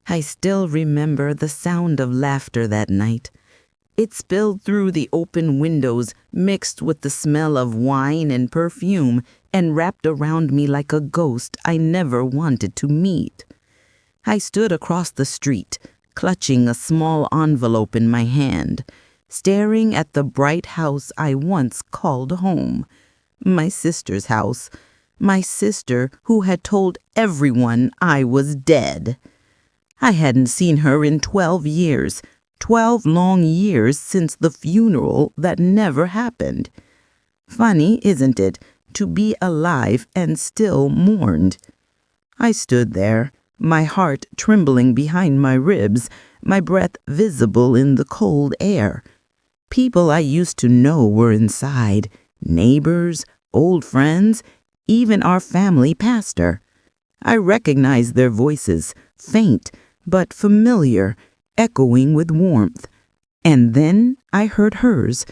I still remember the sound of laughter that night. It spilled through the open windows, mixed with the smell of wine and perfume, and wrapped around me like a ghost I never wanted to meet. I stood across the street, clutching a small envelope in my hand, staring at the bright house I once called home. My sister's house. My sister who had told everyone I was dead. I hadn't seen her in 12 years. 12 long years since the funeral that never happened. Funny, isn't it, to be alive and still mourned? I stood there, my heart trembling behind my ribs, my breath visible in the cold air. People I used to know were inside, neighbors, old friends, even our family pastor. I recognized their voices, faint but familiar, echoing with warmth. And then I heard hers,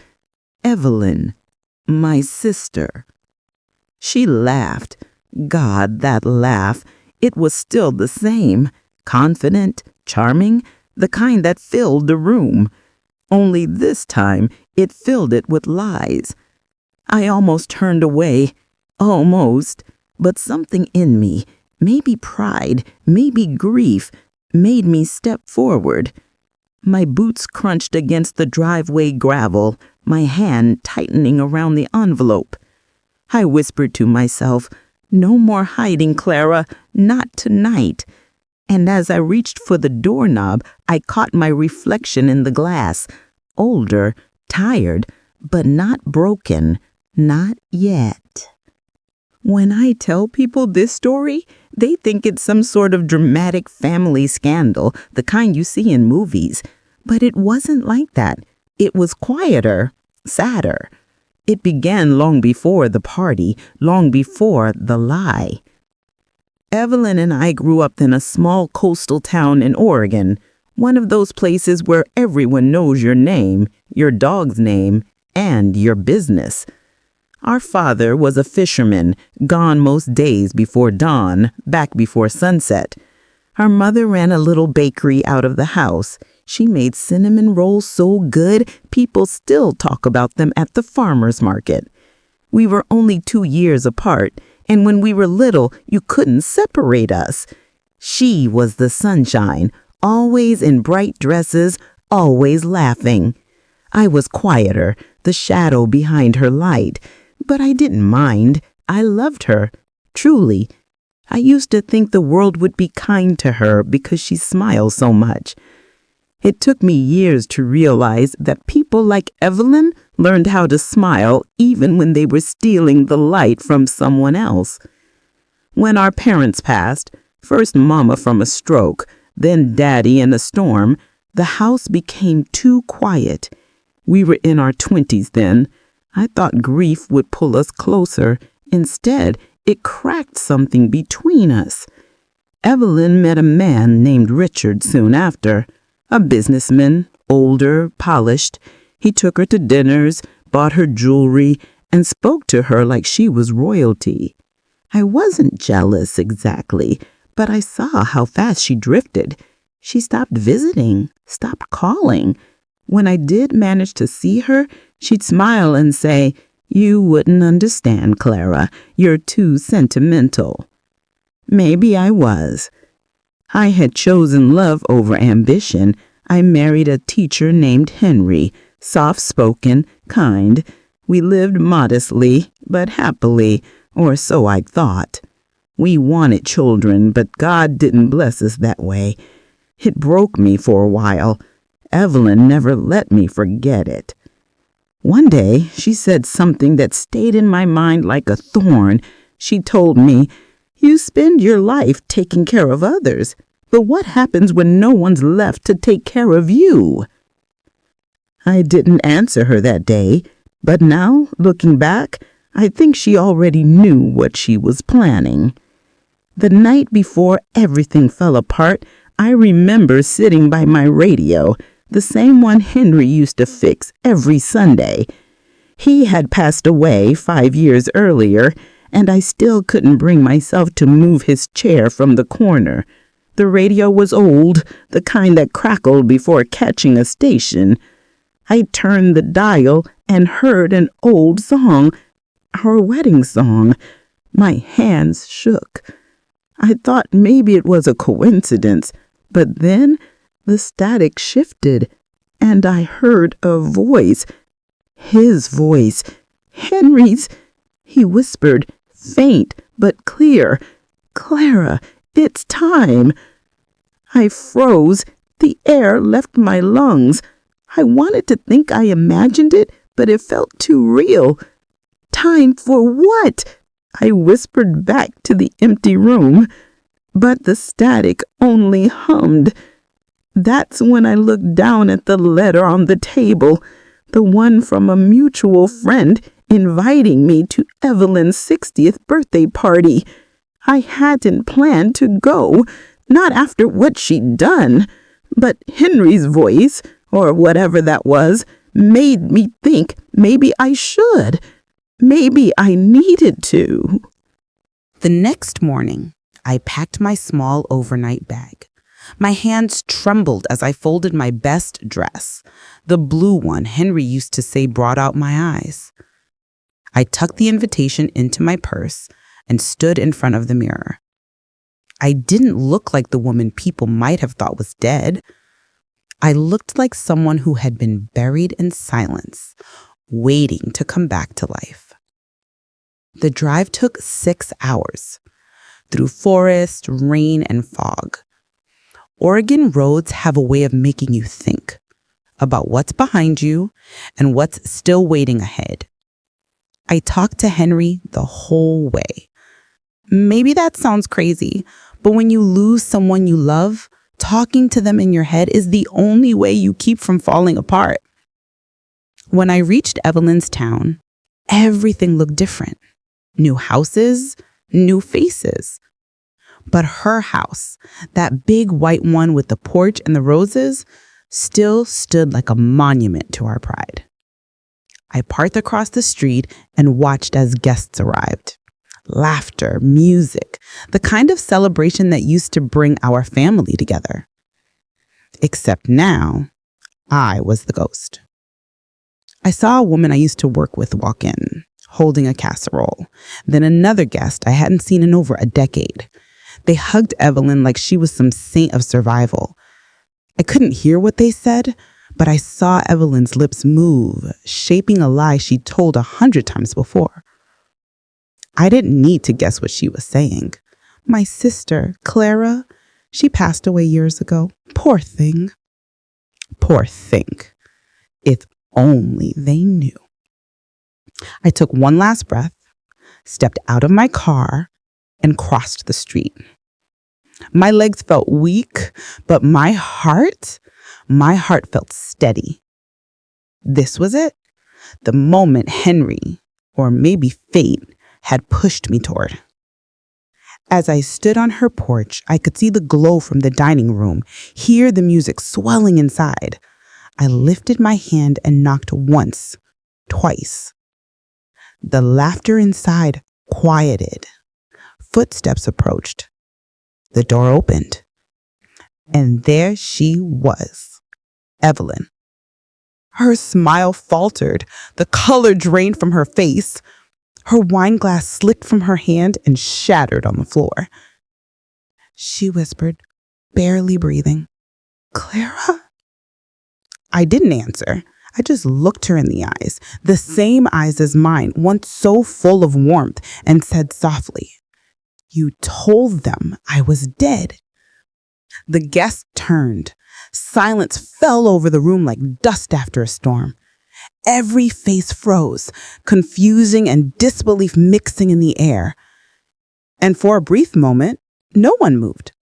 Evelyn, my sister. She laughed. God, that laugh. It was still the same, confident, charming, the kind that filled the room. Only this time it filled it with lies. I almost turned away, almost, but something in me, maybe pride, maybe grief, made me step forward. My boots crunched against the driveway gravel, my hand tightening around the envelope. I whispered to myself, "No more hiding, Clara, not tonight." And as I reached for the doorknob, I caught my reflection in the glass, older, tired, but not broken, not yet. When I tell people this story, they think it's some sort of dramatic family scandal, the kind you see in movies. But it wasn't like that. It was quieter, sadder. It began long before the party, long before the lie. Evelyn and I grew up in a small coastal town in Oregon, one of those places where everyone knows your name, your dog's name, and your business. Our father was a fisherman, gone most days before dawn, back before sunset. Our mother ran a little bakery out of the house. She made cinnamon rolls so good, people still talk about them at the farmer's market. We were only 2 years apart, and when we were little, you couldn't separate us. She was the sunshine, always in bright dresses, always laughing. I was quieter, the shadow behind her light. But I didn't mind. I loved her, truly. I used to think the world would be kind to her because she smiles so much. It took me years to realize that people like Evelyn learned how to smile even when they were stealing the light from someone else. When our parents passed, first Mama from a stroke, then Daddy in a storm, the house became too quiet. We were in our 20s then. I thought grief would pull us closer. Instead, it cracked something between us. Evelyn met a man named Richard soon after, a businessman, older, polished. He took her to dinners, bought her jewelry, and spoke to her like she was royalty. I wasn't jealous exactly, but I saw how fast she drifted. She stopped visiting, stopped calling. When I did manage to see her, she'd smile and say, "You wouldn't understand, Clara. You're too sentimental." Maybe I was. I had chosen love over ambition. I married a teacher named Henry, soft-spoken, kind. We lived modestly, but happily, or so I thought. We wanted children, but God didn't bless us that way. It broke me for a while. Evelyn never let me forget it. One day, she said something that stayed in my mind like a thorn. She told me, "You spend your life taking care of others, but what happens when no one's left to take care of you?" I didn't answer her that day, but now, looking back, I think she already knew what she was planning. The night before everything fell apart, I remember sitting by my radio, the same one Henry used to fix every Sunday. He had passed away 5 years earlier, and I still couldn't bring myself to move his chair from the corner. The radio was old, the kind that crackled before catching a station. I turned the dial and heard an old song, our wedding song. My hands shook. I thought maybe it was a coincidence, but then the static shifted, and I heard a voice. His voice. Henry's. He whispered, faint but clear, "Clara, it's time." I froze. The air left my lungs. I wanted to think I imagined it, but it felt too real. "Time for what?" I whispered back to the empty room, but the static only hummed. That's when I looked down at the letter on the table, the one from a mutual friend inviting me to Evelyn's 60th birthday party. I hadn't planned to go, not after what she'd done, but Henry's voice, or whatever that was, made me think maybe I should. Maybe I needed to. The next morning, I packed my small overnight bag. My hands trembled as I folded my best dress, the blue one Henry used to say brought out my eyes. I tucked the invitation into my purse and stood in front of the mirror. I didn't look like the woman people might have thought was dead. I looked like someone who had been buried in silence, waiting to come back to life. The drive took 6 hours, through forest, rain, and fog. Oregon roads have a way of making you think about what's behind you and what's still waiting ahead. I talked to Henry the whole way. Maybe that sounds crazy, but when you lose someone you love, talking to them in your head is the only way you keep from falling apart. When I reached Evelyn's town, everything looked different. New houses, new faces. But her house, that big white one with the porch and the roses, still stood like a monument to our pride. I parked across the street and watched as guests arrived. Laughter, music, the kind of celebration that used to bring our family together. Except now, I was the ghost. I saw a woman I used to work with walk in, holding a casserole. Then another guest I hadn't seen in over a decade. They hugged Evelyn like she was some saint of survival. I couldn't hear what they said, but I saw Evelyn's lips move, shaping a lie she'd told 100 times before. I didn't need to guess what she was saying. My sister, Clara, she passed away years ago. Poor thing. Poor thing. If only they knew. I took one last breath, stepped out of my car, and crossed the street. My legs felt weak, but my heart felt steady. This was it, the moment Henry, or maybe fate, had pushed me toward. As I stood on her porch, I could see the glow from the dining room, hear the music swelling inside. I lifted my hand and knocked once, twice. The laughter inside quieted. Footsteps approached. The door opened. And there she was, Evelyn. Her smile faltered. The color drained from her face. Her wine glass slipped from her hand and shattered on the floor. She whispered, barely breathing, "Clara?" I didn't answer. I just looked her in the eyes, the same eyes as mine, once so full of warmth, and said softly, "You told them I was dead." The guests turned. Silence fell over the room like dust after a storm. Every face froze, confusing and disbelief mixing in the air. And for a brief moment, no one moved.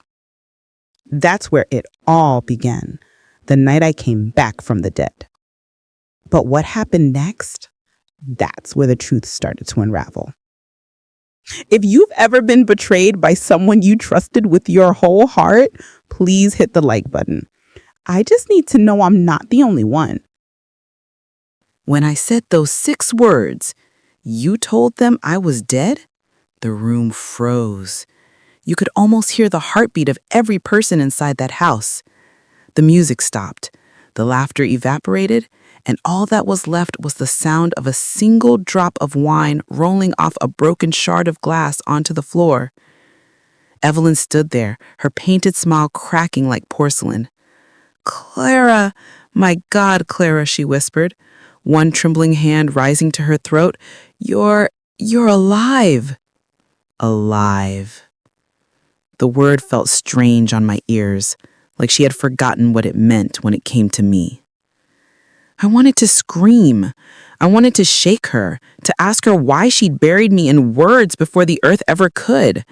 That's where it all began, the night I came back from the dead. But what happened next? That's where the truth started to unravel. If you've ever been betrayed by someone you trusted with your whole heart, please hit the like button. I just need to know I'm not the only one. When I said those 6 words, "You told them I was dead," the room froze. You could almost hear the heartbeat of every person inside that house. The music stopped, the laughter evaporated, and all that was left was the sound of a single drop of wine rolling off a broken shard of glass onto the floor. Evelyn stood there, her painted smile cracking like porcelain. "Clara, my God, Clara," she whispered, one trembling hand rising to her throat. You're alive." Alive. The word felt strange on my ears, like she had forgotten what it meant when it came to me. I wanted to scream. I wanted to shake her, to ask her why she'd buried me in words before the earth ever could.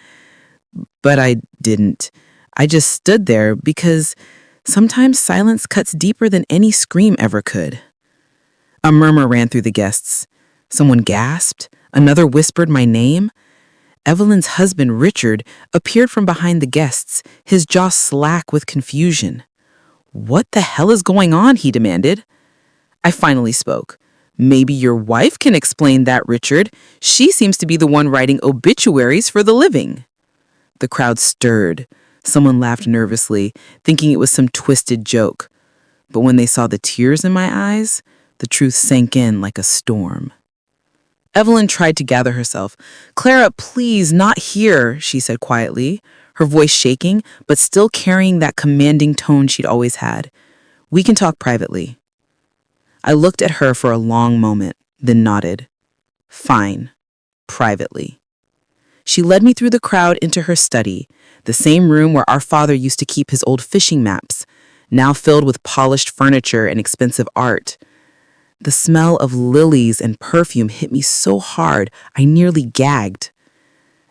But I didn't. I just stood there because sometimes silence cuts deeper than any scream ever could. A murmur ran through the guests. Someone gasped. Another whispered my name. Evelyn's husband, Richard, appeared from behind the guests, his jaw slack with confusion. "What the hell is going on?" he demanded. I finally spoke. "Maybe your wife can explain that, Richard. She seems to be the one writing obituaries for the living." The crowd stirred. Someone laughed nervously, thinking it was some twisted joke. But when they saw the tears in my eyes, the truth sank in like a storm. Evelyn tried to gather herself. "Clara, please, not here," she said quietly, her voice shaking, but still carrying that commanding tone she'd always had. "We can talk privately." I looked at her for a long moment, then nodded. "Fine, privately." She led me through the crowd into her study, the same room where our father used to keep his old fishing maps, now filled with polished furniture and expensive art. The smell of lilies and perfume hit me so hard I nearly gagged.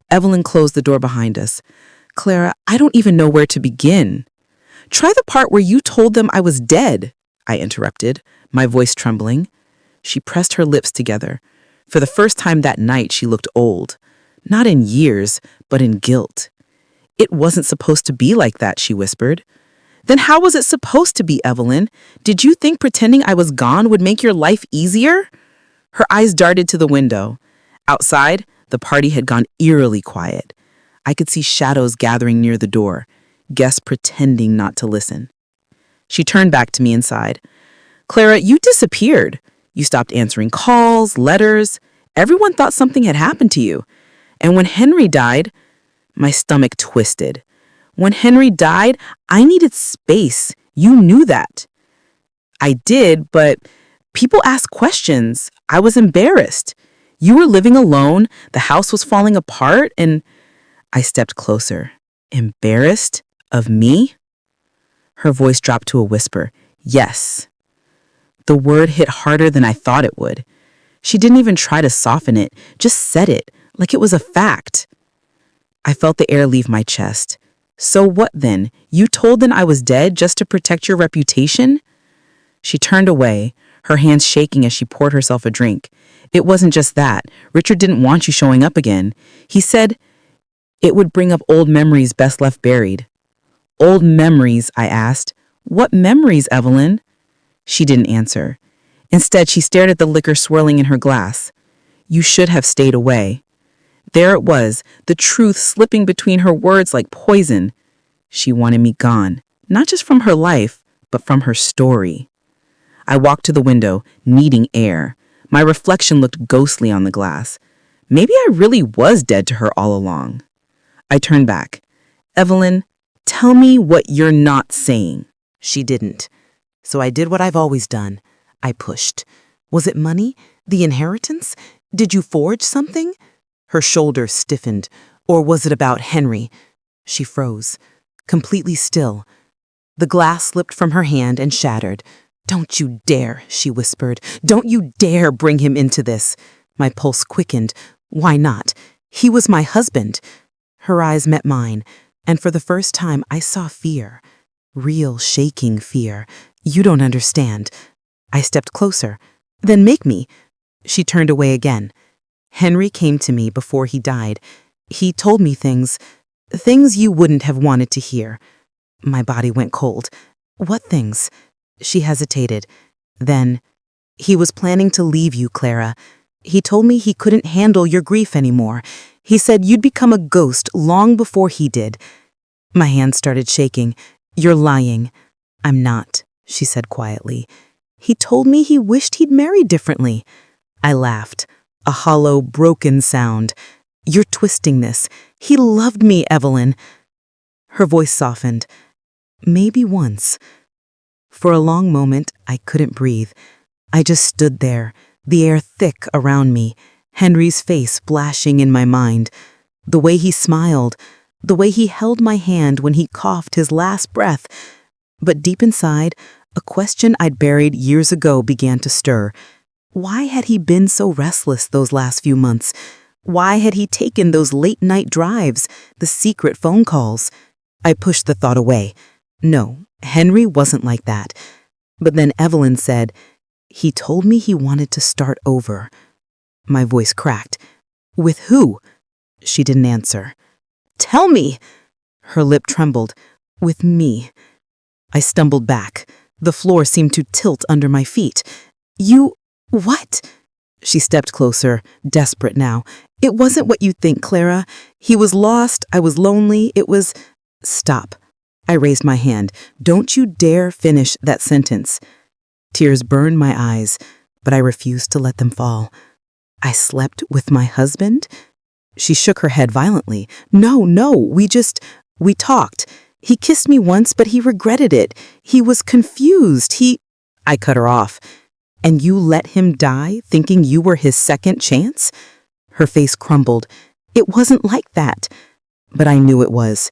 Evelyn closed the door behind us. "Clara, I don't even know where to begin." "Try the part where you told them I was dead," I interrupted, my voice trembling. She pressed her lips together. For the first time that night, she looked old. Not in years, but in guilt. "It wasn't supposed to be like that," she whispered. "Then how was it supposed to be, Evelyn? Did you think pretending I was gone would make your life easier?" Her eyes darted to the window. Outside, the party had gone eerily quiet. I could see shadows gathering near the door, guests pretending not to listen. She turned back to me inside. "Clara, you disappeared. You stopped answering calls, letters. Everyone thought something had happened to you. And when Henry died," my stomach twisted. "When Henry died, I needed space. You knew that." "I did, but people asked questions. I was embarrassed. You were living alone, the house was falling apart, and..." I stepped closer. "Embarrassed? Of me?" Her voice dropped to a whisper. "Yes." The word hit harder than I thought it would. She didn't even try to soften it, just said it, like it was a fact. I felt the air leave my chest. "So what then? You told them I was dead just to protect your reputation?" She turned away, her hands shaking as she poured herself a drink. "It wasn't just that. Richard didn't want you showing up again. He said it would bring up old memories best left buried." "Old memories?" I asked. "What memories, Evelyn?" She didn't answer. Instead, she stared at the liquor swirling in her glass. "You should have stayed away." There it was, the truth slipping between her words like poison. She wanted me gone, not just from her life, but from her story. I walked to the window, needing air. My reflection looked ghostly on the glass. Maybe I really was dead to her all along. I turned back. "Evelyn, tell me what you're not saying." She didn't. So I did what I've always done. I pushed. "Was it money? The inheritance? Did you forge something?" Her shoulders stiffened. "Or was it about Henry?" She froze, completely still. The glass slipped from her hand and shattered. "Don't you dare," she whispered. "Don't you dare bring him into this." My pulse quickened. "Why not? He was my husband." Her eyes met mine, and for the first time I saw fear. Real shaking fear. "You don't understand." I stepped closer. "Then make me." She turned away again. "Henry came to me before he died. He told me things you wouldn't have wanted to hear." My body went cold. "What things?" She hesitated. Then, "He was planning to leave you, Clara. He told me he couldn't handle your grief anymore. He said you'd become a ghost long before he did. My hand started shaking. You're lying. I'm not, she said quietly. He told me he wished he'd married differently. I laughed, a hollow, broken sound. You're twisting this. He loved me, Evelyn. Her voice softened. Maybe once. For a long moment, I couldn't breathe. I just stood there, the air thick around me, Henry's face flashing in my mind. The way he smiled, the way he held my hand when he coughed his last breath. But deep inside, a question I'd buried years ago began to stir. Why had he been so restless those last few months? Why had he taken those late-night drives, the secret phone calls? I pushed the thought away. No, Henry wasn't like that. But then Evelyn said, he told me he wanted to start over. My voice cracked. With who? She didn't answer. Tell me! Her lip trembled. With me. I stumbled back. The floor seemed to tilt under my feet. You... what? She stepped closer, desperate now. It wasn't what you think, Clara. He was lost. I was lonely. It was... Stop. I raised my hand. Don't you dare finish that sentence. Tears burned my eyes, but I refused to let them fall. I slept with my husband? She shook her head violently. No, we talked. He kissed me once, but he regretted it. He was confused. I cut her off. And you let him die, thinking you were his second chance? Her face crumbled. It wasn't like that. But I knew it was.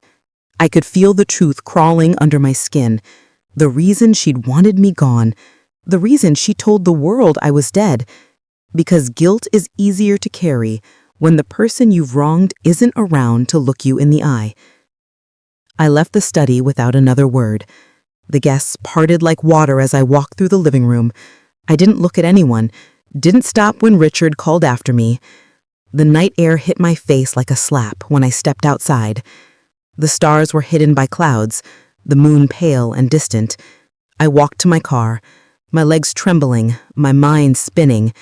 I could feel the truth crawling under my skin. The reason she'd wanted me gone. The reason she told the world I was dead. Because guilt is easier to carry when the person you've wronged isn't around to look you in the eye. I left the study without another word. The guests parted like water as I walked through the living room. I didn't look at anyone, didn't stop when Richard called after me. The night air hit my face like a slap when I stepped outside. The stars were hidden by clouds, the moon pale and distant. I walked to my car, my legs trembling, my mind spinning.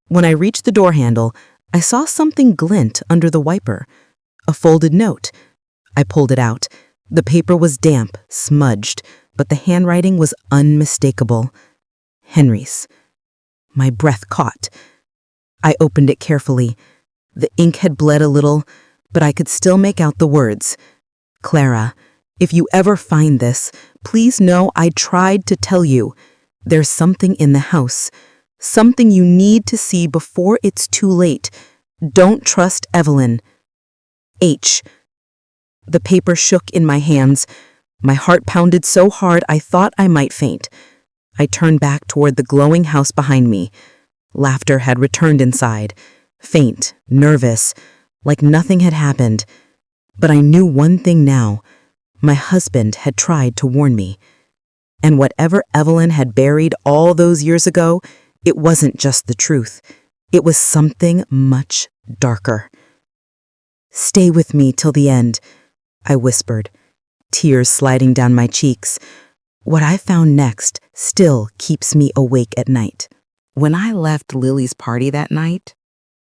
When I reached the door handle, I saw something glint under the wiper. A folded note. I pulled it out. The paper was damp, smudged, but the handwriting was unmistakable. Henry's. My breath caught. I opened it carefully. The ink had bled a little, but I could still make out the words. Clara, if you ever find this, please know I tried to tell you. There's something in the house. Something you need to see before it's too late. Don't trust Evelyn. H. The paper shook in my hands. My heart pounded so hard I thought I might faint. I turned back toward the glowing house behind me. Laughter had returned inside, faint, nervous, like nothing had happened. But I knew one thing now. My husband had tried to warn me. And whatever Evelyn had buried all those years ago, it wasn't just the truth. It was something much darker. Stay with me till the end, I whispered, tears sliding down my cheeks. What I found next still keeps me awake at night. When I left Lily's party that night,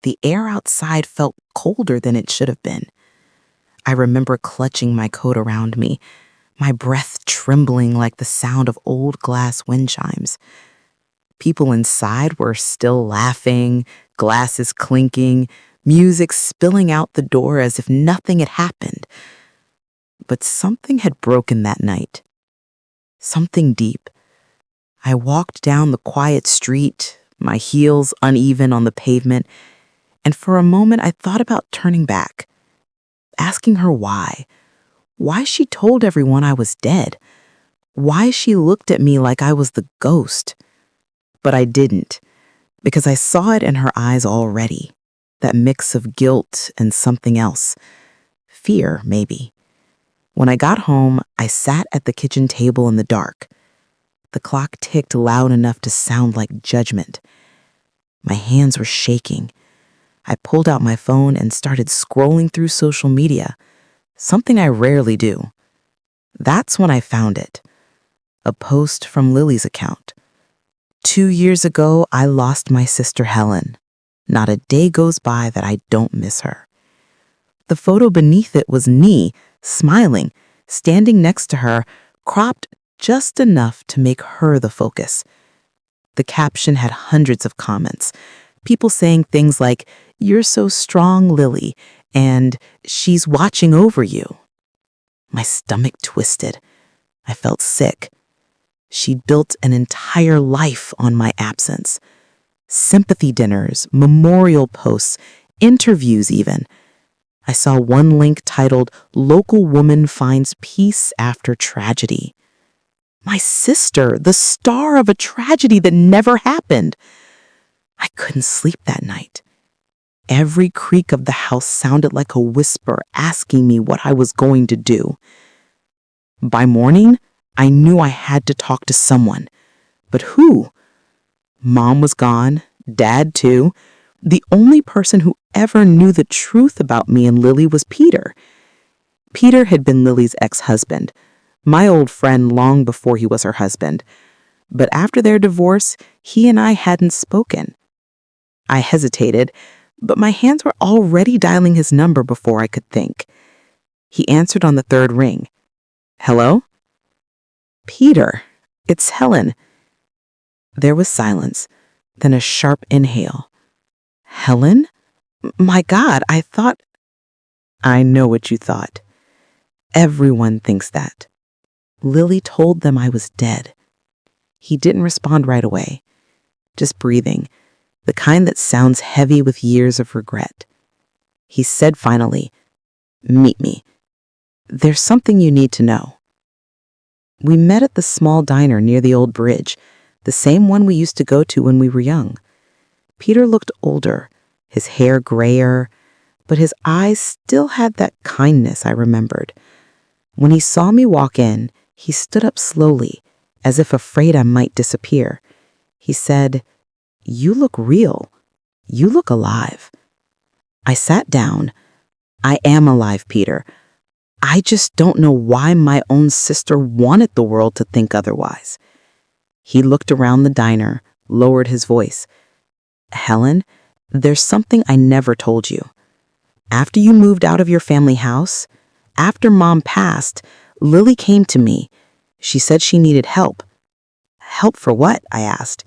the air outside felt colder than it should have been. I remember clutching my coat around me, my breath trembling like the sound of old glass wind chimes. People inside were still laughing, glasses clinking, music spilling out the door as if nothing had happened. But something had broken that night. Something deep. I walked down the quiet street, my heels uneven on the pavement, and for a moment I thought about turning back, asking her why she told everyone I was dead, why she looked at me like I was the ghost. But I didn't, because I saw it in her eyes already, that mix of guilt and something else, fear maybe. When I got home, I sat at the kitchen table in the dark. The clock ticked loud enough to sound like judgment. My hands were shaking. I pulled out my phone and started scrolling through social media, something I rarely do. That's when I found it. A post from Lily's account. 2 years ago, I lost my sister Helen. Not a day goes by that I don't miss her. The photo beneath it was me, smiling, standing next to her, cropped just enough to make her the focus. The caption had hundreds of comments, people saying things like, "You're so strong, Lily," and "She's watching over you." My stomach twisted. I felt sick. She'd built an entire life on my absence. Sympathy dinners, memorial posts, interviews even. I saw one link titled, "Local Woman Finds Peace After Tragedy." My sister, the star of a tragedy that never happened. I couldn't sleep that night. Every creak of the house sounded like a whisper asking me what I was going to do. By morning, I knew I had to talk to someone. But who? Mom was gone, Dad too. The only person who ever knew the truth about me and Lily was Peter. Peter had been Lily's ex-husband, my old friend long before he was her husband. But after their divorce, he and I hadn't spoken. I hesitated, but my hands were already dialing his number before I could think. He answered on the third ring. "Hello?" "Peter, it's Helen." There was silence, then a sharp inhale. "Helen? My God, I thought—" "I know what you thought. Everyone thinks that. Lily told them I was dead." He didn't respond right away, just breathing, the kind that sounds heavy with years of regret. He said finally, "Meet me. There's something you need to know." We met at the small diner near the old bridge, the same one we used to go to when we were young. Peter looked older, his hair grayer, but his eyes still had that kindness I remembered. When he saw me walk in, he stood up slowly, as if afraid I might disappear. He said, "You look real. You look alive." I sat down. "I am alive, Peter. I just don't know why my own sister wanted the world to think otherwise." He looked around the diner, lowered his voice. "Helen, there's something I never told you. After you moved out of your family house, after Mom passed, Lily came to me. She said she needed help." "Help for what?" I asked.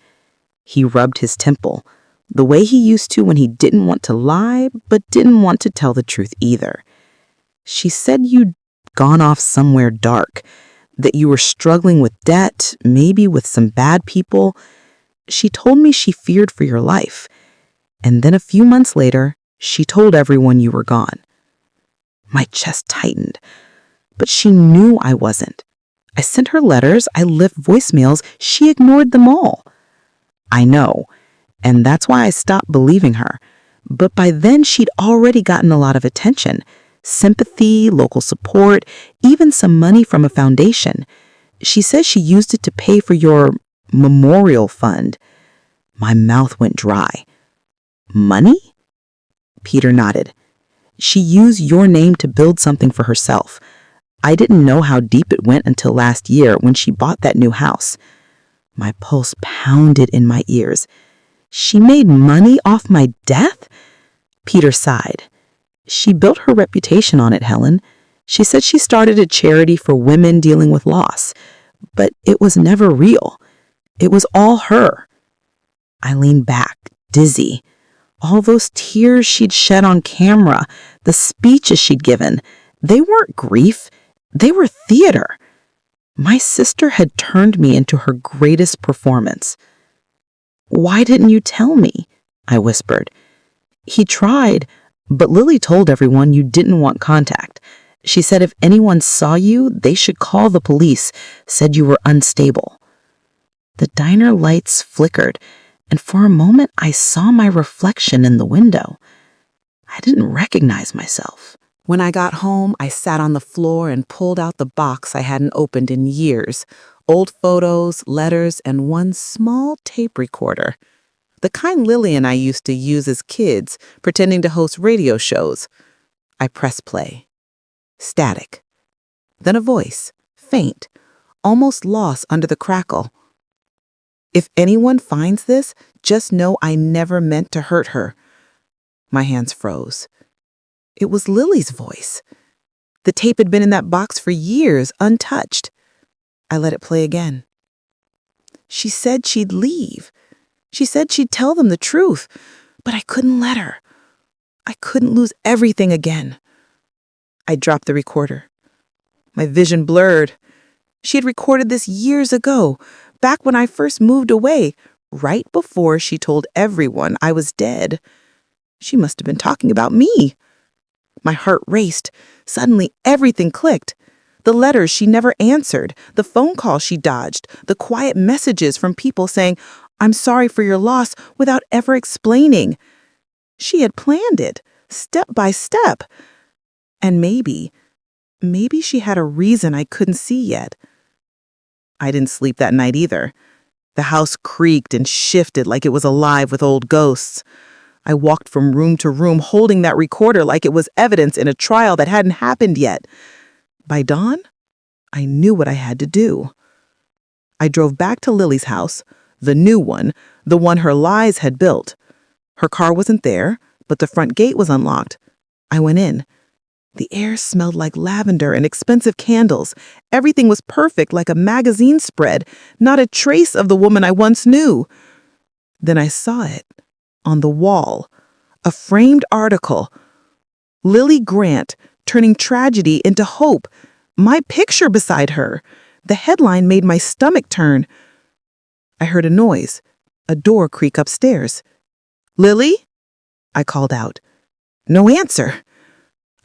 He rubbed his temple, the way he used to when he didn't want to lie, but didn't want to tell the truth either. "She said you'd gone off somewhere dark, that you were struggling with debt, maybe with some bad people. She told me she feared for your life. And then a few months later, she told everyone you were gone." My chest tightened, but she knew I wasn't. I sent her letters, I left voicemails, she ignored them all. "I know, and that's why I stopped believing her. But by then she'd already gotten a lot of attention. Sympathy, local support, even some money from a foundation. She says she used it to pay for your memorial fund." My mouth went dry. "Money?" Peter nodded. "She used your name to build something for herself. I didn't know how deep it went until last year when she bought that new house." My pulse pounded in my ears. "She made money off my death?" Peter sighed. "She built her reputation on it, Helen. She said she started a charity for women dealing with loss, but it was never real. It was all her." I leaned back, dizzy. All those tears she'd shed on camera, the speeches she'd given, they weren't grief, they were theater. My sister had turned me into her greatest performance. "Why didn't you tell me?" I whispered. "He tried, but Lily told everyone you didn't want contact. She said if anyone saw you, they should call the police, said you were unstable." The diner lights flickered, and for a moment I saw my reflection in the window. I didn't recognize myself. When I got home, I sat on the floor and pulled out the box I hadn't opened in years. Old photos, letters, and one small tape recorder. The kind Lily and I used to use as kids, pretending to host radio shows. I pressed play. Static. Then a voice, faint, almost lost under the crackle. "If anyone finds this, just know I never meant to hurt her." My hands froze. It was Lily's voice. The tape had been in that box for years, untouched. I let it play again. She said she'd leave. She said she'd tell them the truth, but I couldn't let her. I couldn't lose everything again. I dropped the recorder. My vision blurred. She had recorded this years ago, back when I first moved away, right before she told everyone I was dead. She must have been talking about me. My heart raced. Suddenly, everything clicked. The letters she never answered, the phone calls she dodged, the quiet messages from people saying, "I'm sorry for your loss," without ever explaining. She had planned it, step by step. And maybe she had a reason I couldn't see yet. I didn't sleep that night either. The house creaked and shifted like it was alive with old ghosts. I walked from room to room holding that recorder like it was evidence in a trial that hadn't happened yet. By dawn, I knew what I had to do. I drove back to Lily's house, the new one, the one her lies had built. Her car wasn't there, but the front gate was unlocked. I went in. The air smelled like lavender and expensive candles. Everything was perfect like a magazine spread, not a trace of the woman I once knew. Then I saw it, on the wall, a framed article. Lily Grant, turning tragedy into hope. My picture beside her. The headline made my stomach turn. I heard a noise, a door creak upstairs. "Lily?" I called out. No answer.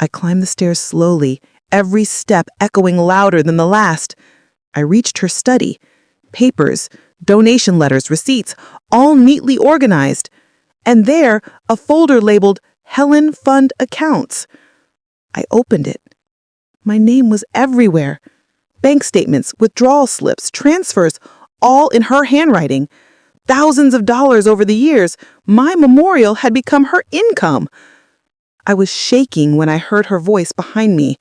I climbed the stairs slowly, every step echoing louder than the last. I reached her study. Papers, donation letters, receipts, all neatly organized. And there, a folder labeled Helen Fund Accounts. I opened it. My name was everywhere. Bank statements, withdrawal slips, transfers, all in her handwriting. Thousands of dollars over the years. My memorial had become her income. I was shaking when I heard her voice behind me.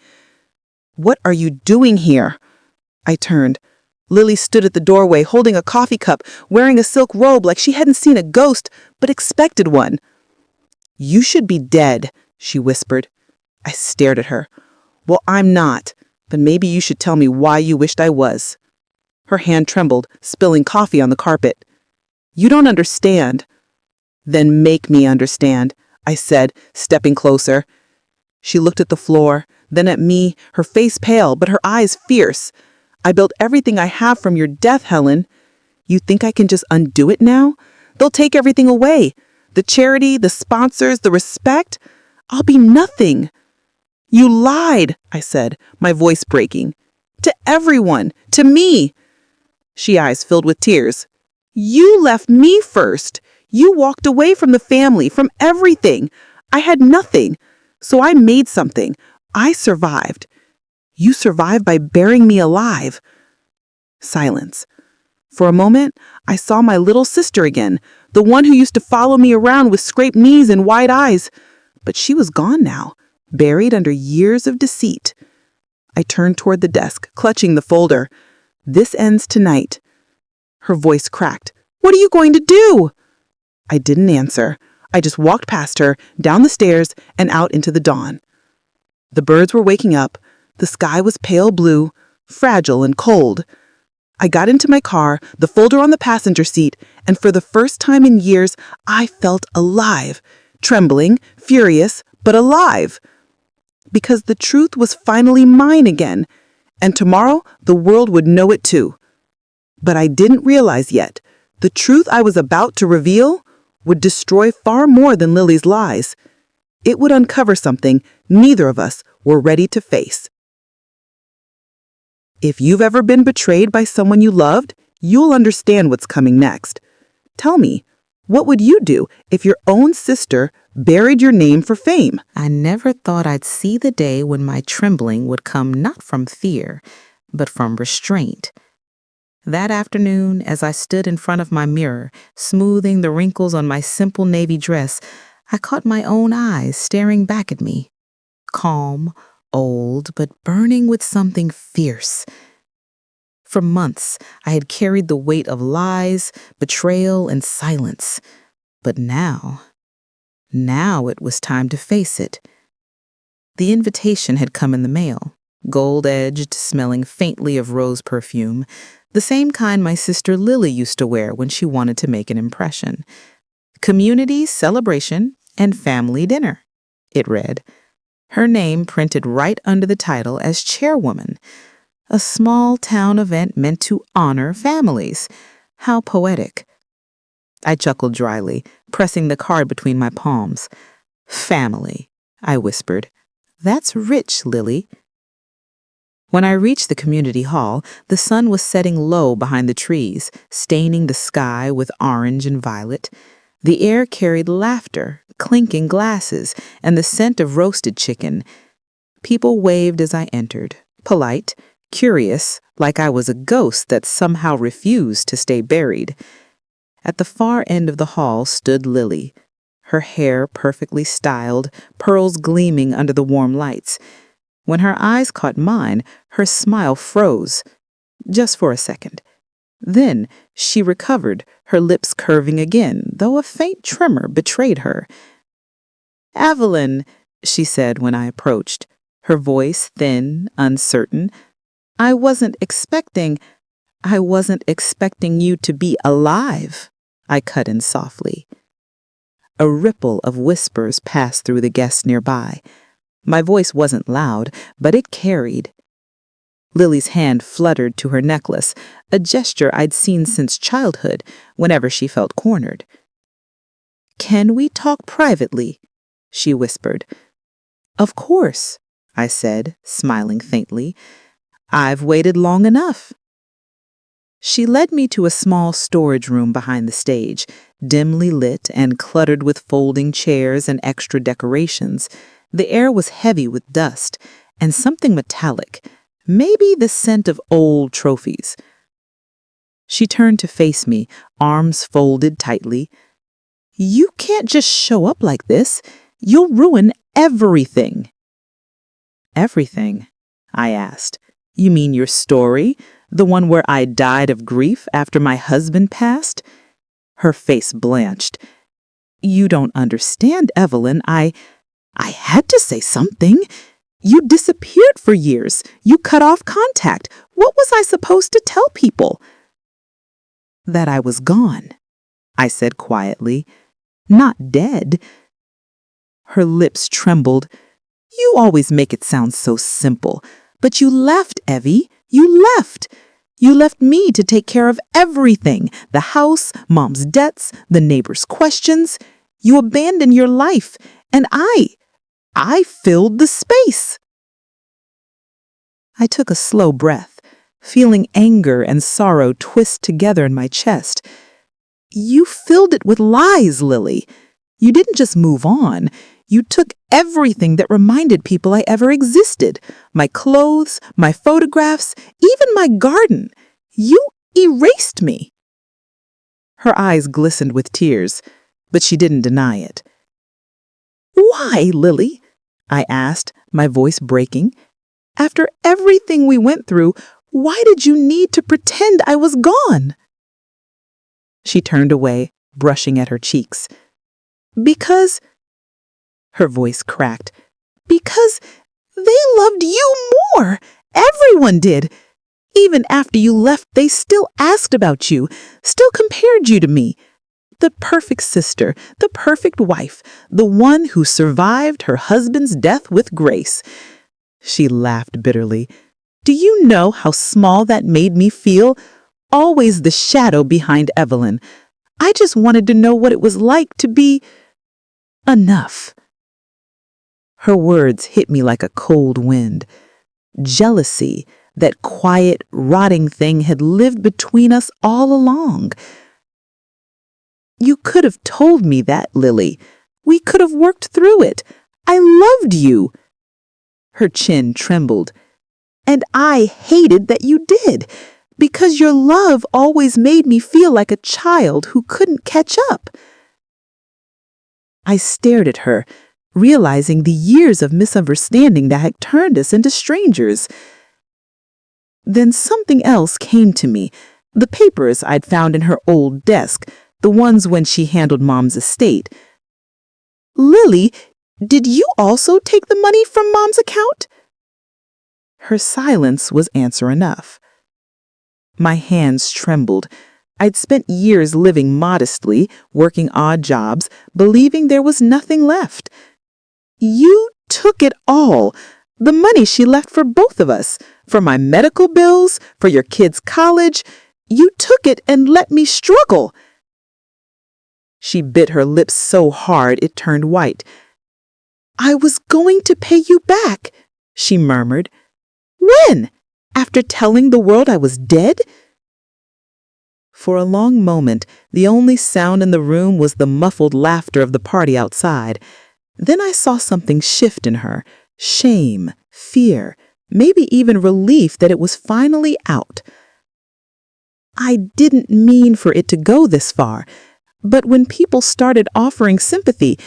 "What are you doing here?" I turned. Lily stood at the doorway, holding a coffee cup, wearing a silk robe like she hadn't seen a ghost, but expected one. "You should be dead," she whispered. I stared at her. "Well, I'm not, but maybe you should tell me why you wished I was." Her hand trembled, spilling coffee on the carpet. "You don't understand." "Then make me understand," I said, stepping closer. She looked at the floor, then at me, her face pale, but her eyes fierce. "I built everything I have from your death, Helen. You think I can just undo it now? They'll take everything away. The charity, the sponsors, the respect. I'll be nothing." "You lied," I said, my voice breaking. "To everyone, to me." She eyes filled with tears. "You left me first. You walked away from the family, from everything. I had nothing. So I made something. I survived. You survived by burying me alive." Silence. For a moment, I saw my little sister again, the one who used to follow me around with scraped knees and wide eyes. But she was gone now, buried under years of deceit. I turned toward the desk, clutching the folder. "This ends tonight." Her voice cracked. "What are you going to do?" I didn't answer. I just walked past her, down the stairs, and out into the dawn. The birds were waking up. The sky was pale blue, fragile and cold. I got into my car, the folder on the passenger seat, and for the first time in years, I felt alive. Trembling, furious, but alive. Because the truth was finally mine again, and tomorrow the world would know it too. But I didn't realize yet, the truth I was about to reveal would destroy far more than Lily's lies. It would uncover something neither of us were ready to face. If you've ever been betrayed by someone you loved, you'll understand what's coming next. Tell me, what would you do if your own sister buried your name for fame? I never thought I'd see the day when my trembling would come not from fear, but from restraint. That afternoon, as I stood in front of my mirror, smoothing the wrinkles on my simple navy dress, I caught my own eyes staring back at me. Calm, old, but burning with something fierce. For months, I had carried the weight of lies, betrayal, and silence. But now it was time to face it. The invitation had come in the mail, gold-edged, smelling faintly of rose perfume, the same kind my sister Lily used to wear when she wanted to make an impression. Community celebration and family dinner, it read. Her name printed right under the title as chairwoman. A small-town event meant to honor families. How poetic. I chuckled dryly, pressing the card between my palms. Family, I whispered. That's rich, Lily. When I reached the community hall, the sun was setting low behind the trees, staining the sky with orange and violet. The air carried laughter, clinking glasses, and the scent of roasted chicken. People waved as I entered, polite, curious, like I was a ghost that somehow refused to stay buried. At the far end of the hall stood Lily, her hair perfectly styled, pearls gleaming under the warm lights. When her eyes caught mine, her smile froze, just for a second. Then she recovered, her lips curving again, though a faint tremor betrayed her. "Evelyn," she said when I approached, her voice thin, uncertain. I wasn't expecting you to be alive," I cut in softly. A ripple of whispers passed through the guests nearby. My voice wasn't loud, but it carried. Lily's hand fluttered to her necklace, a gesture I'd seen since childhood, whenever she felt cornered. "Can we talk privately?" she whispered. "Of course," I said, smiling faintly. "I've waited long enough." She led me to a small storage room behind the stage, dimly lit and cluttered with folding chairs and extra decorations. The air was heavy with dust and something metallic, maybe the scent of old trophies. She turned to face me, arms folded tightly. "You can't just show up like this. You'll ruin everything." "Everything?" I asked. "You mean your story? The one where I died of grief after my husband passed?" Her face blanched. "You don't understand, Evelyn. I had to say something. You disappeared for years. You cut off contact. What was I supposed to tell people?" "That I was gone," I said quietly. "Not dead." Her lips trembled. "You always make it sound so simple. But you left, Evie. You left. You left me to take care of everything. The house, Mom's debts, the neighbors' questions. You abandoned your life. And I filled the space." I took a slow breath, feeling anger and sorrow twist together in my chest. "You filled it with lies, Lily. You didn't just move on. You took everything that reminded people I ever existed. My clothes, my photographs, even my garden. You erased me." Her eyes glistened with tears, but she didn't deny it. "Why, Lily?" I asked, my voice breaking. "After everything we went through, why did you need to pretend I was gone?" She turned away, brushing at her cheeks. "Because," her voice cracked, "because they loved you more. Everyone did. Even after you left, they still asked about you, still compared you to me. The perfect sister, the perfect wife, the one who survived her husband's death with grace." She laughed bitterly. "Do you know how small that made me feel? Always the shadow behind Evelyn. I just wanted to know what it was like to be enough." Her words hit me like a cold wind. Jealousy, that quiet, rotting thing, had lived between us all along. "You could have told me that, Lily. We could have worked through it. I loved you." Her chin trembled. "And I hated that you did, because your love always made me feel like a child who couldn't catch up." I stared at her, realizing the years of misunderstanding that had turned us into strangers. Then something else came to me, the papers I'd found in her old desk, the ones when she handled Mom's estate. "Lily, Did you also take the money from Mom's account? Her silence was answer enough. My hands trembled. I'd spent years living modestly, working odd jobs, believing there was nothing left. You took it all. The money she left for both of us, for my medical bills, for your kids' college. You took it and let me struggle. She bit her lips so hard it turned white. I was going to pay you back, she murmured. When? After telling the world I was dead? For a long moment, the only sound in the room was the muffled laughter of the party outside. Then I saw something shift in her. Shame, fear, maybe even relief that it was finally out. I didn't mean for it to go this far, but when people started offering sympathy,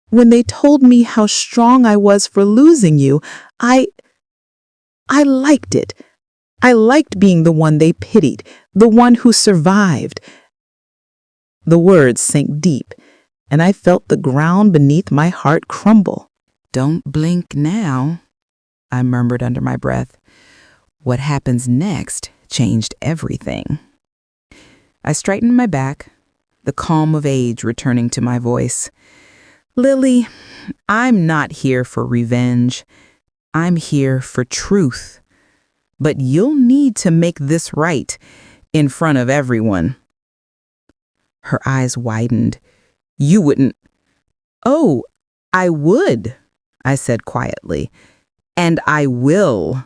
when they told me how strong I was for losing you, I liked it. I liked being the one they pitied, the one who survived. The words sank deep, and I felt the ground beneath my heart crumble. Don't blink now, I murmured under my breath. What happens next changed everything. I straightened my back, the calm of age returning to my voice. Lily, I'm not here for revenge. I'm here for truth. But you'll need to make this right in front of everyone. Her eyes widened. You wouldn't. Oh, I would, I said quietly. And I will.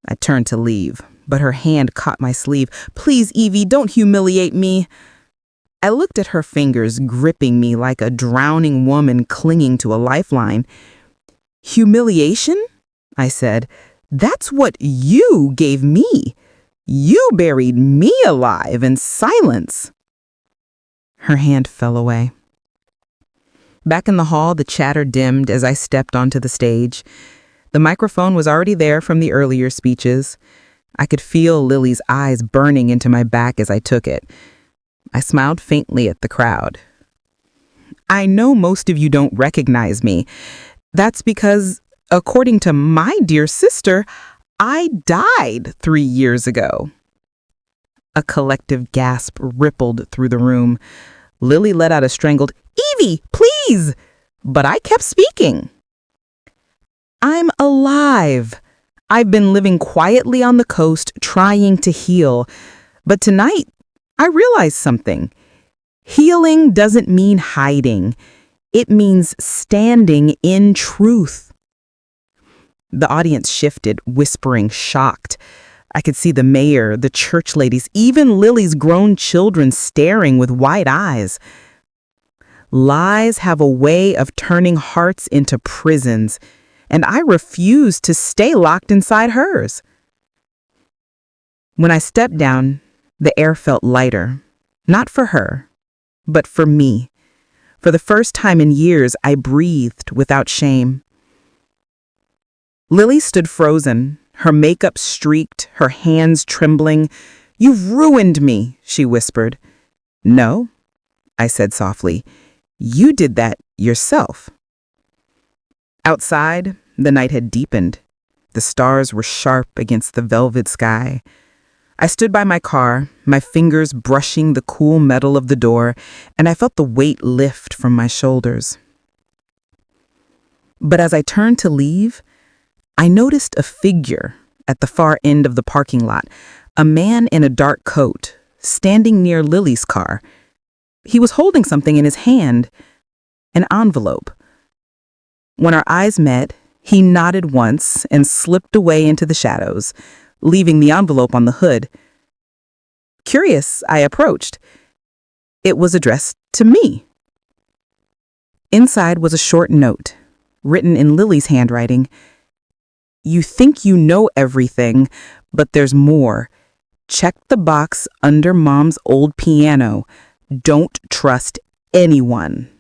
I turned to leave, but her hand caught my sleeve. Please, Evie, don't humiliate me. I looked at her fingers gripping me like a drowning woman clinging to a lifeline. Humiliation? I said. That's what you gave me. You buried me alive in silence. Her hand fell away. Back in the hall, the chatter dimmed as I stepped onto the stage. The microphone was already there from the earlier speeches. I could feel Lily's eyes burning into my back as I took it. I smiled faintly at the crowd. I know most of you don't recognize me. That's because, according to my dear sister, I died 3 years ago. A collective gasp rippled through the room. Lily let out a strangled, Evie, please! But I kept speaking. I'm alive. I've been living quietly on the coast, trying to heal. But tonight, I realized something. Healing doesn't mean hiding. It means standing in truth. The audience shifted, whispering, shocked. I could see the mayor, the church ladies, even Lily's grown children staring with wide eyes. Lies have a way of turning hearts into prisons, and I refused to stay locked inside hers. When I stepped down, the air felt lighter, not for her, but for me. For the first time in years, I breathed without shame. Lily stood frozen, her makeup streaked, her hands trembling. You've ruined me, she whispered. No, I said softly. You did that yourself. Outside, the night had deepened. The stars were sharp against the velvet sky. I stood by my car, my fingers brushing the cool metal of the door, and I felt the weight lift from my shoulders. But as I turned to leave, I noticed a figure at the far end of the parking lot, a man in a dark coat, standing near Lily's car. He was holding something in his hand, an envelope. When our eyes met, he nodded once and slipped away into the shadows, leaving the envelope on the hood. Curious, I approached. It was addressed to me. Inside was a short note, written in Lily's handwriting. You think you know everything, but there's more. Check the box under Mom's old piano. Don't trust anyone.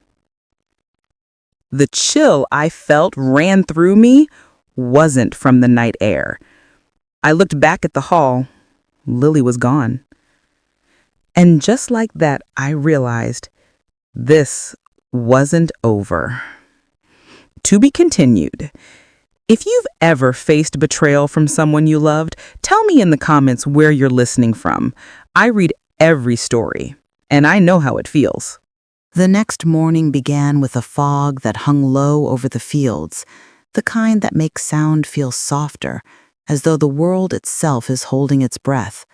The chill I felt ran through me wasn't from the night air. I looked back at the hall. Lily was gone. And just like that, I realized this wasn't over. To be continued. If you've ever faced betrayal from someone you loved, tell me in the comments where you're listening from. I read every story, and I know how it feels. The next morning began with a fog that hung low over the fields, the kind that makes sound feel softer, as though the world itself is holding its breath.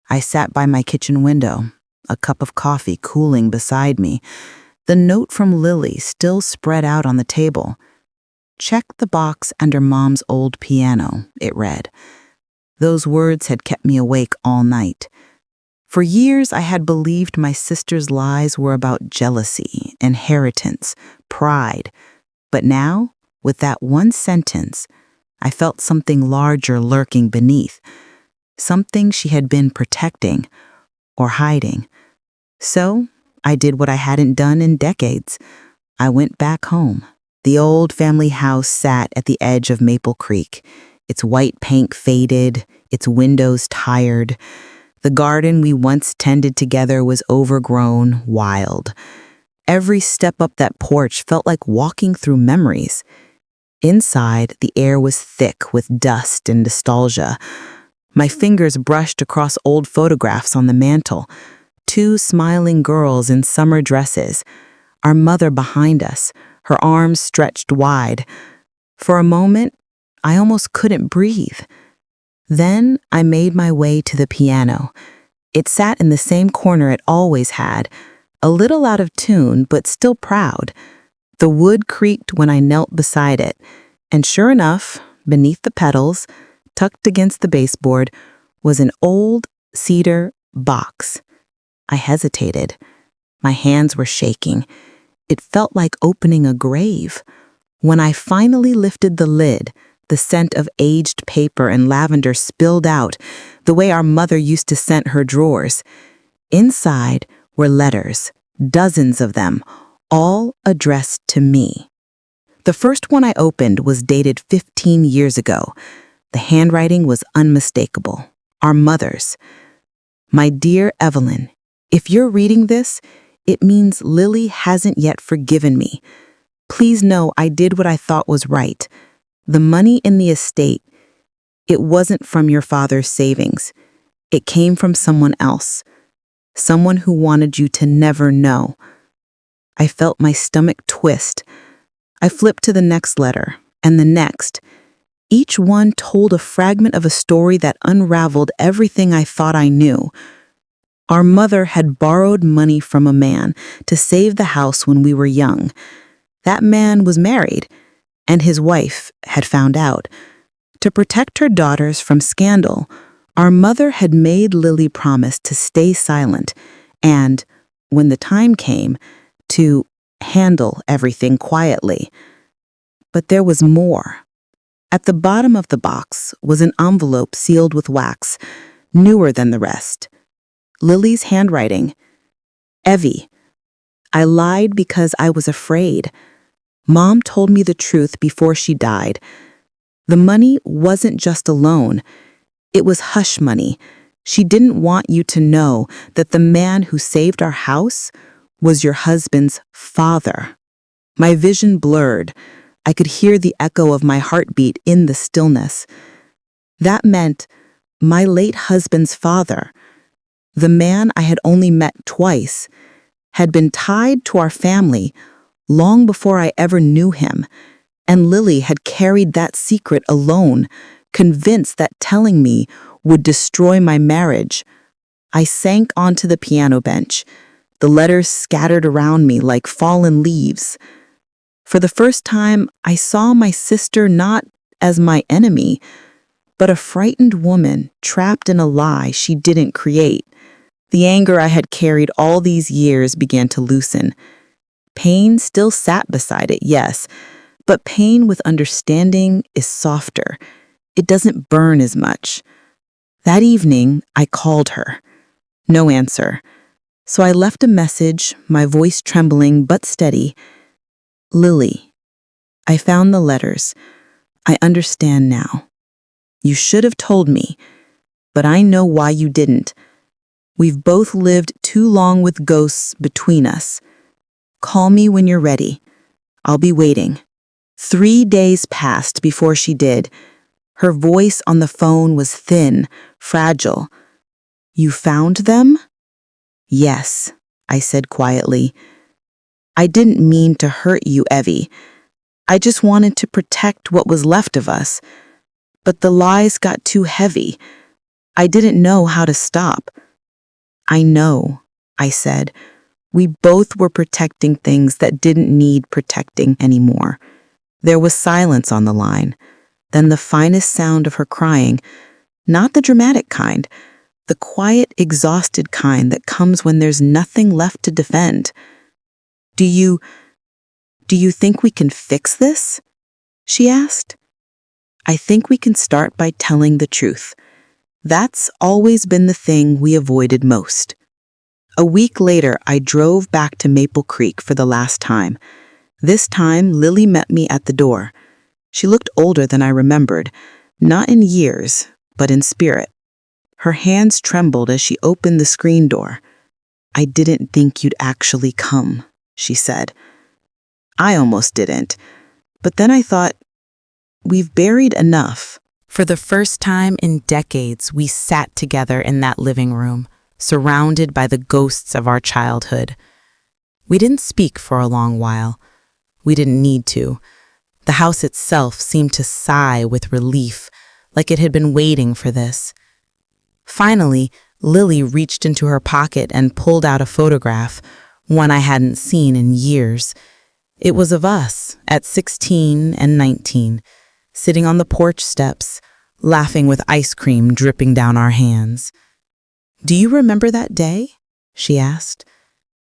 I sat by my kitchen window, a cup of coffee cooling beside me, the note from Lily still spread out on the table. "Check the box under Mom's old piano," it read. Those words had kept me awake all night. For years, I had believed my sister's lies were about jealousy, inheritance, pride. But now, with that one sentence, I felt something larger lurking beneath, something she had been protecting or hiding. So, I did what I hadn't done in decades. I went back home. The old family house sat at the edge of Maple Creek, its white paint faded, its windows tired. The garden we once tended together was overgrown, wild. Every step up that porch felt like walking through memories. Inside, the air was thick with dust and nostalgia. My fingers brushed across old photographs on the mantel. 2 smiling girls in summer dresses, our mother behind us, her arms stretched wide. For a moment, I almost couldn't breathe. Then I made my way to the piano. It sat in the same corner it always had, a little out of tune but still proud. The wood creaked when I knelt beside it, and sure enough, beneath the pedals, tucked against the baseboard, was an old cedar box. I hesitated. My hands were shaking. It felt like opening a grave. When I finally lifted the lid, the scent of aged paper and lavender spilled out, the way our mother used to scent her drawers. Inside were letters, dozens of them, all addressed to me. The first one I opened was dated 15 years ago. The handwriting was unmistakable. Our mother's. "My dear Evelyn, if you're reading this, it means Lily hasn't yet forgiven me. Please know I did what I thought was right. The money in the estate, it wasn't from your father's savings. It came from someone else, someone who wanted you to never know." I felt my stomach twist. I flipped to the next letter, and the next. Each one told a fragment of a story that unraveled everything I thought I knew. Our mother had borrowed money from a man to save the house when we were young. That man was married, and his wife had found out. To protect her daughters from scandal, our mother had made Lily promise to stay silent and, when the time came, to handle everything quietly. But there was more. At the bottom of the box was an envelope sealed with wax, newer than the rest. Lily's handwriting. "Evie, I lied because I was afraid. Mom told me the truth before she died. The money wasn't just a loan. It was hush money. She didn't want you to know that the man who saved our house was your husband's father." My vision blurred. I could hear the echo of my heartbeat in the stillness. That meant my late husband's father, the man I had only met twice, had been tied to our family long before I ever knew him, and Lily had carried that secret alone, convinced that telling me would destroy my marriage. I sank onto the piano bench, the letters scattered around me like fallen leaves. For the first time, I saw my sister not as my enemy, but a frightened woman trapped in a lie she didn't create. The anger I had carried all these years began to loosen. Pain still sat beside it, yes, but pain with understanding is softer. It doesn't burn as much. That evening, I called her. No answer. So I left a message, my voice trembling but steady. "Lily, I found the letters. I understand now. You should have told me, but I know why you didn't. We've both lived too long with ghosts between us. Call me when you're ready. I'll be waiting." 3 days passed before she did. Her voice on the phone was thin, fragile. "You found them?" "Yes," I said quietly. "I didn't mean to hurt you, Evie. I just wanted to protect what was left of us. But the lies got too heavy. I didn't know how to stop." "I know," I said. We both were protecting things that didn't need protecting anymore. There was silence on the line, then the finest sound of her crying, not the dramatic kind, the quiet, exhausted kind that comes when there's nothing left to defend. Do you think we can fix this?" she asked. "I think we can start by telling the truth. That's always been the thing we avoided most." A week later, I drove back to Maple Creek for the last time. This time, Lily met me at the door. She looked older than I remembered, not in years, but in spirit. Her hands trembled as she opened the screen door. "I didn't think you'd actually come," she said. I almost didn't, but then I thought, we've buried enough. For the first time in decades, we sat together in that living room, surrounded by the ghosts of our childhood. We didn't speak for a long while. We didn't need to. The house itself seemed to sigh with relief, like it had been waiting for this. Finally, Lily reached into her pocket and pulled out a photograph, one I hadn't seen in years. It was of us at 16 and 19, sitting on the porch steps, laughing with ice cream dripping down our hands. "Do you remember that day?" she asked.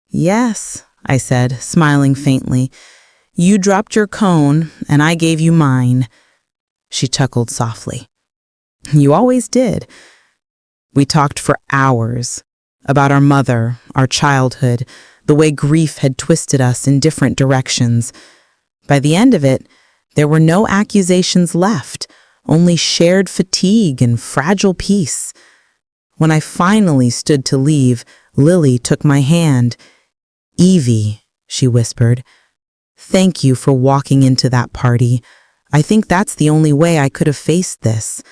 "Yes," I said, smiling faintly. "You dropped your cone, and I gave you mine." She chuckled softly. "You always did." We talked for hours about our mother, our childhood, the way grief had twisted us in different directions. By the end of it, there were no accusations left, only shared fatigue and fragile peace. When I finally stood to leave, Lily took my hand. "Evie," she whispered, "thank you for walking into that party. I think that's the only way I could have faced this."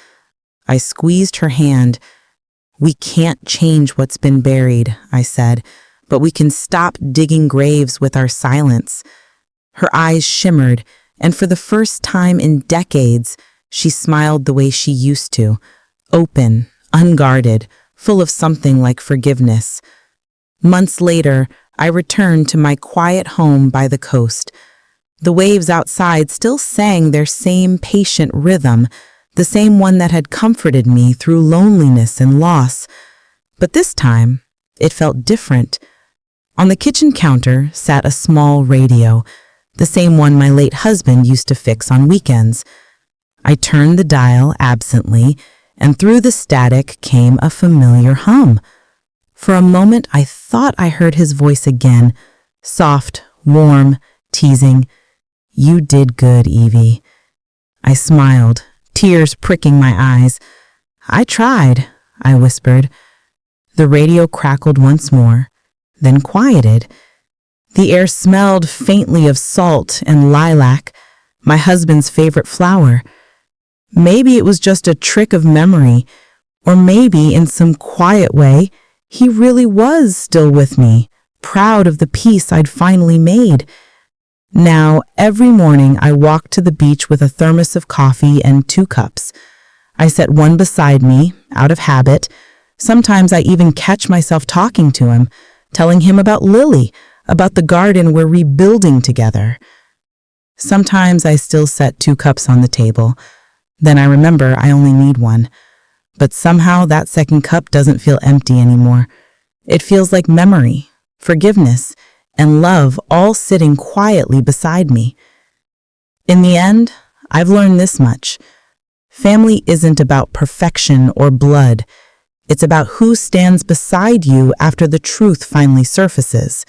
I squeezed her hand. "We can't change what's been buried," I said, "but we can stop digging graves with our silence." Her eyes shimmered, and for the first time in decades, she smiled the way she used to, open, unguarded, full of something like forgiveness. Months later, I returned to my quiet home by the coast. The waves outside still sang their same patient rhythm, the same one that had comforted me through loneliness and loss. But this time, it felt different. On the kitchen counter sat a small radio, the same one my late husband used to fix on weekends. I turned the dial absently, and through the static came a familiar hum. For a moment, I thought I heard his voice again, soft, warm, teasing. "You did good, Evie." I smiled, tears pricking my eyes. "I tried," I whispered. The radio crackled once more, then quieted. The air smelled faintly of salt and lilac, my husband's favorite flower. Maybe it was just a trick of memory, or maybe in some quiet way, he really was still with me, proud of the peace I'd finally made. Now, every morning I walked to the beach with a thermos of coffee and 2 cups. I set one beside me, out of habit. Sometimes I even catch myself talking to him, telling him about Lily, about the garden we're rebuilding together. Sometimes I still set 2 cups on the table. Then I remember I only need one. But somehow that second cup doesn't feel empty anymore. It feels like memory, forgiveness, and love all sitting quietly beside me. In the end, I've learned this much. Family isn't about perfection or blood. It's about who stands beside you after the truth finally surfaces.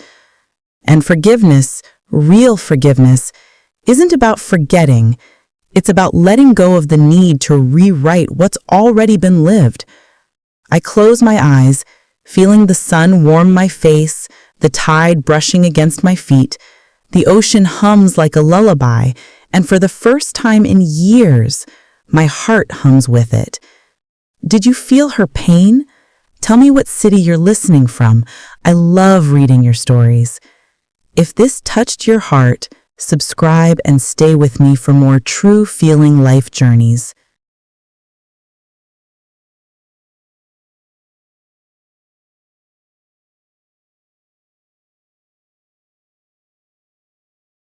And forgiveness, real forgiveness, isn't about forgetting. It's about letting go of the need to rewrite what's already been lived. I close my eyes, feeling the sun warm my face, the tide brushing against my feet. The ocean hums like a lullaby, and for the first time in years, my heart hums with it. Did you feel her pain? Tell me what city you're listening from. I love reading your stories. If this touched your heart, subscribe and stay with me for more true feeling life journeys.